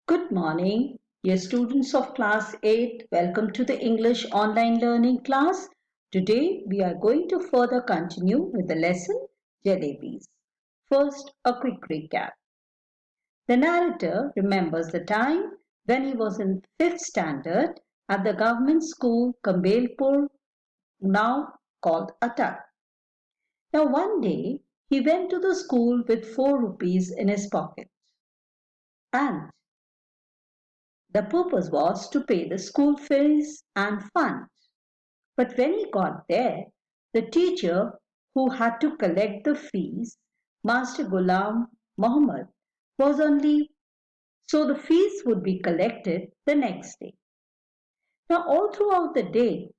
Good morning, dear students of class 8. Welcome to the English online learning class. Today we are going to further continue with the lesson Jalebis. First, a quick recap. The narrator remembers the time when he was in 5th standard at the government school Kambelpur, now called Attak. Now one day he went to the school with 4 rupees in his pocket, and the purpose was to pay the school fees and fund. But when he got there, the teacher who had to collect the fees, Master Ghulam Muhammad, was only so the fees would be collected the next day. Now, all throughout the day,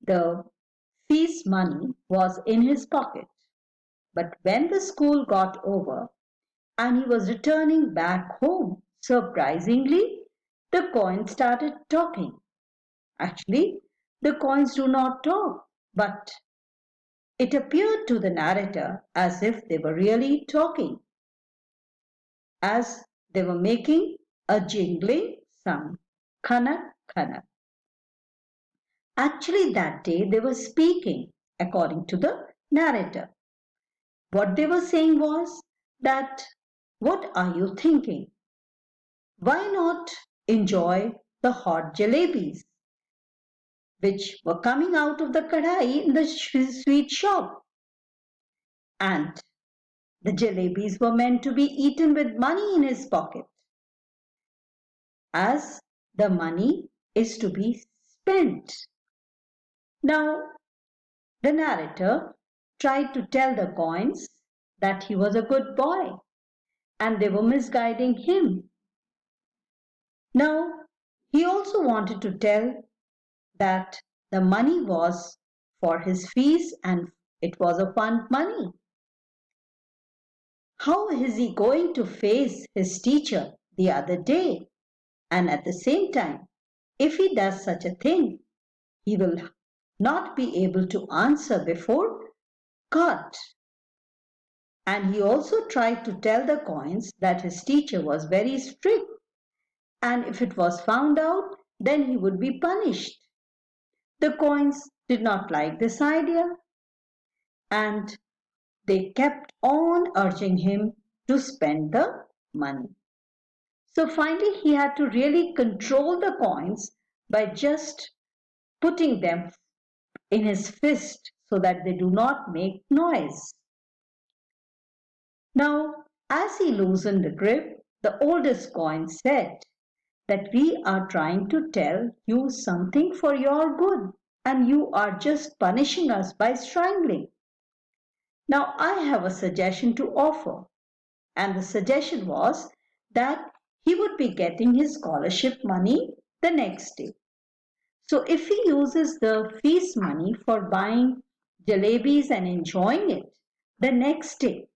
the fees money was in his pocket. But when the school got over and he was returning back home, surprisingly, the coin started talking. Actually, the coins do not talk, but it appeared to the narrator as if they were really talking, as they were making a jingling sound. Khanak, khanak. Actually, that day they were speaking, according to the narrator. What they were saying was that, what are you thinking? Why not enjoy the hot jalebis, which were coming out of the kadai in the sweet shop? And the jalebis were meant to be eaten with money in his pocket, as the money is to be spent. Now, the narrator tried to tell the coins that he was a good boy and they were misguiding him. Now, he also wanted to tell that the money was for his fees and it was a fund money. How is he going to face his teacher the other day? And at the same time, if he does such a thing, he will not be able to answer before God. And he also tried to tell the coins that his teacher was very strict, and if it was found out, then he would be punished. The coins did not like this idea, and they kept on urging him to spend the money. So finally, he had to really control the coins by just putting them in his fist so that they do not make noise. Now, as he loosened the grip, the oldest coin said that we are trying to tell you something for your good, and you are just punishing us by strangling. Now, I have a suggestion to offer, and the suggestion was that he would be getting his scholarship money the next day. So if he uses the fees money for buying jalebis and enjoying it, the next day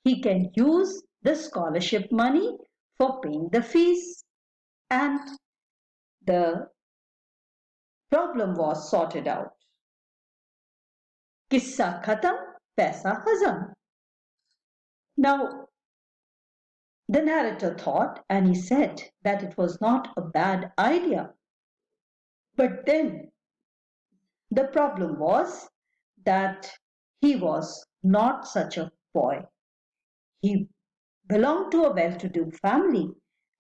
he can use the scholarship money for paying the fees, and the problem was sorted out. Kissa khatam, paisa hazam. Now, the narrator thought and he said that it was not a bad idea. But then the problem was that he was not such a boy. He belonged to a well-to-do family,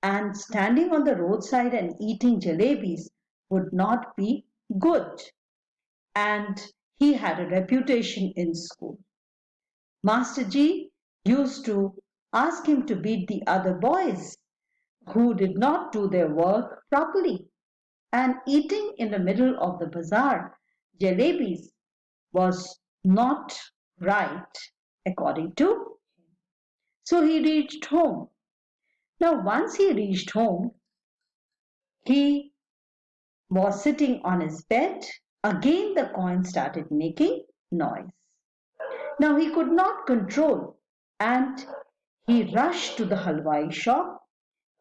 and standing on the roadside and eating jalebis would not be good. And he had a reputation in school. Master Ji used to ask him to beat the other boys who did not do their work properly. And eating in the middle of the bazaar jalebis was not right according to him. So he reached home. Now, once he reached home, he was sitting on his bed. Again, the coin started making noise. Now, he could not control, and he rushed to the halwai shop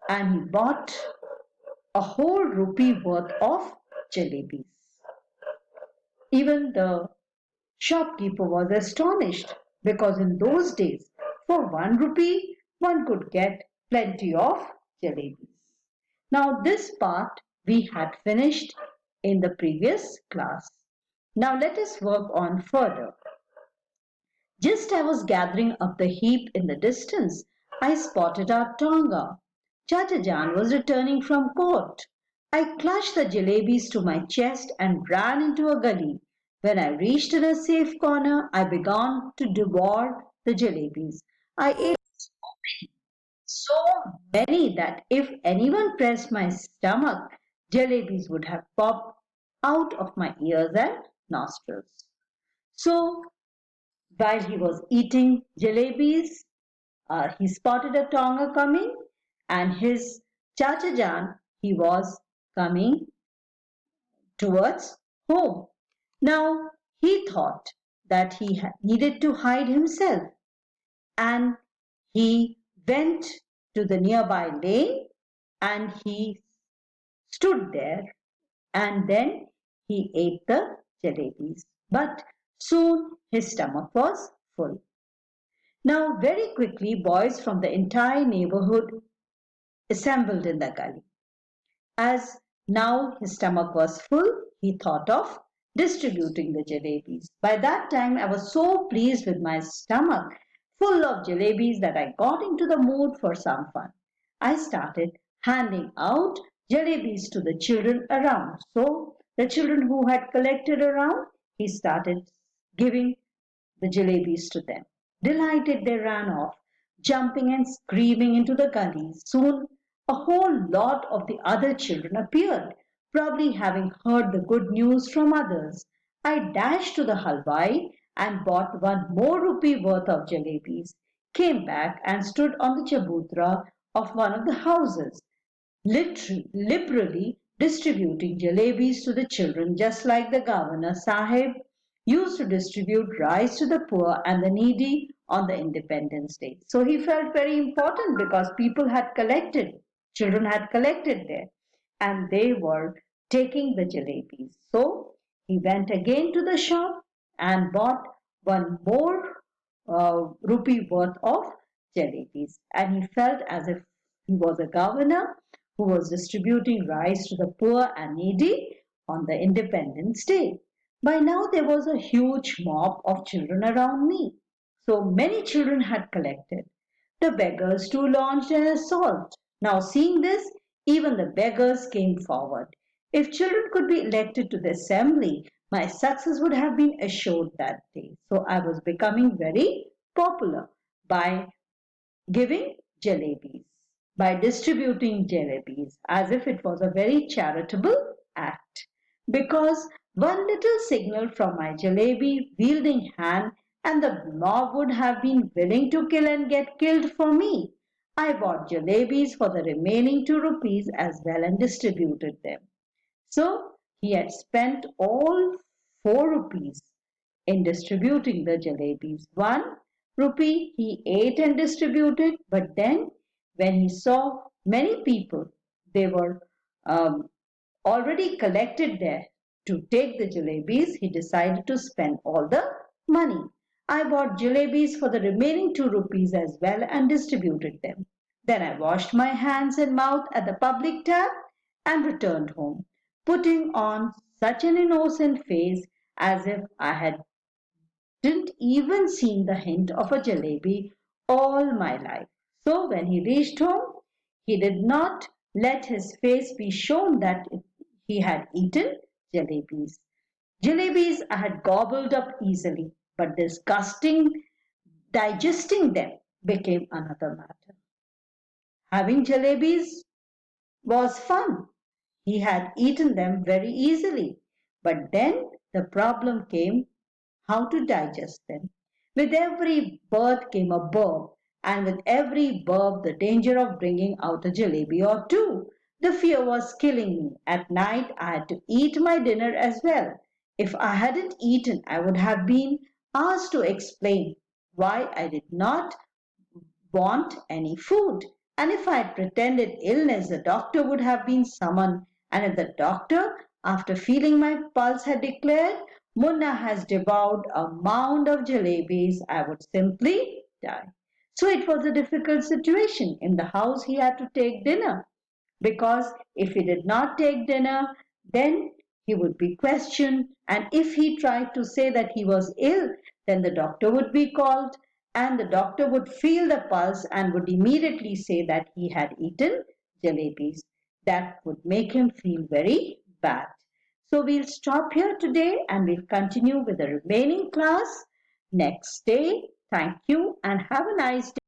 and he bought a whole rupee worth of jalebis. Even the shopkeeper was astonished because in those days, for 1 rupee, one could get plenty of jalebis. Now, this part we had finished in the previous class. Now, let us work on further. Just as I was gathering up the heap in the distance, I spotted our Tonga. Chacha Jan was returning from court. I clutched the jalebis to my chest and ran into a gully. When I reached in a safe corner, I began to devour the jalebis. I ate so many that if anyone pressed my stomach, jalebis would have popped out of my ears and nostrils. So, while he was eating jalebis, he spotted a Tonga coming, and his Chacha Jan, he was coming towards home. Now, he thought that he needed to hide himself, and he went to the nearby lane and he stood there, and then he ate the jalebis. But soon his stomach was full. Now, very quickly, boys from the entire neighborhood assembled in the gully. As now his stomach was full, he thought of distributing the jalebis. By that time, I was so pleased with my stomach full of jalebis that I got into the mood for some fun. I started handing out jalebis to the children around. So, the children who had collected around, he started giving the jalebis to them. Delighted, they ran off, jumping and screaming into the gully. Soon, a whole lot of the other children appeared, probably having heard the good news from others. I dashed to the halwai and bought one more rupee worth of jalebis, came back and stood on the chabutra of one of the houses, liberally distributing jalebis to the children, just like the Governor Sahib used to distribute rice to the poor and the needy on the Independence Day. So he felt very important because people had collected, children had collected there, and they were taking the jalebis. So he went again to the shop and bought one more rupee worth of jalebis, and he felt as if he was a governor who was distributing rice to the poor and needy on the Independence Day. By now, there was a huge mob of children around me. So many children had collected. The beggars too launched an assault. Now, seeing this, even the beggars came forward. If children could be elected to the assembly, my success would have been assured that day. So I was becoming very popular by giving jalebis, by distributing jalebis, as if it was a very charitable act. Because one little signal from my jalebi wielding hand and the mob would have been willing to kill and get killed for me. I bought jalebis for the remaining 2 rupees as well and distributed them. So he had spent all 4 rupees in distributing the jalebis. 1 rupee he ate and distributed, but then when he saw many people, they were um, already collected there to take the jalebis, he decided to spend all the money. I bought jalebis for the remaining 2 rupees as well and distributed them. Then I washed my hands and mouth at the public tap and returned home, putting on such an innocent face as if I had didn't even seen the hint of a jalebi all my life. So when he reached home, he did not let his face be shown that he had eaten jalebis. Jalebis I had gobbled up easily, but disgusting digesting them became another matter. Having jalebis was fun. He had eaten them very easily, but then the problem came how to digest them. With every birth came a burp, and with every burp, the danger of bringing out a jalebi or two. The fear was killing me. At night, I had to eat my dinner as well. If I hadn't eaten, I would have been asked to explain why I did not want any food. And if I had pretended illness, the doctor would have been summoned. And if the doctor, after feeling my pulse, had declared, Munna has devoured a mound of jalebis, I would simply die. So it was a difficult situation. In the house, he had to take dinner. because if he did not take dinner, then he would be questioned, and if he tried to say that he was ill, then the doctor would be called, and the doctor would feel the pulse and would immediately say that he had eaten jalebis. That would make him feel very bad. So we'll stop here today and we'll continue with the remaining class next day. Thank you and have a nice day.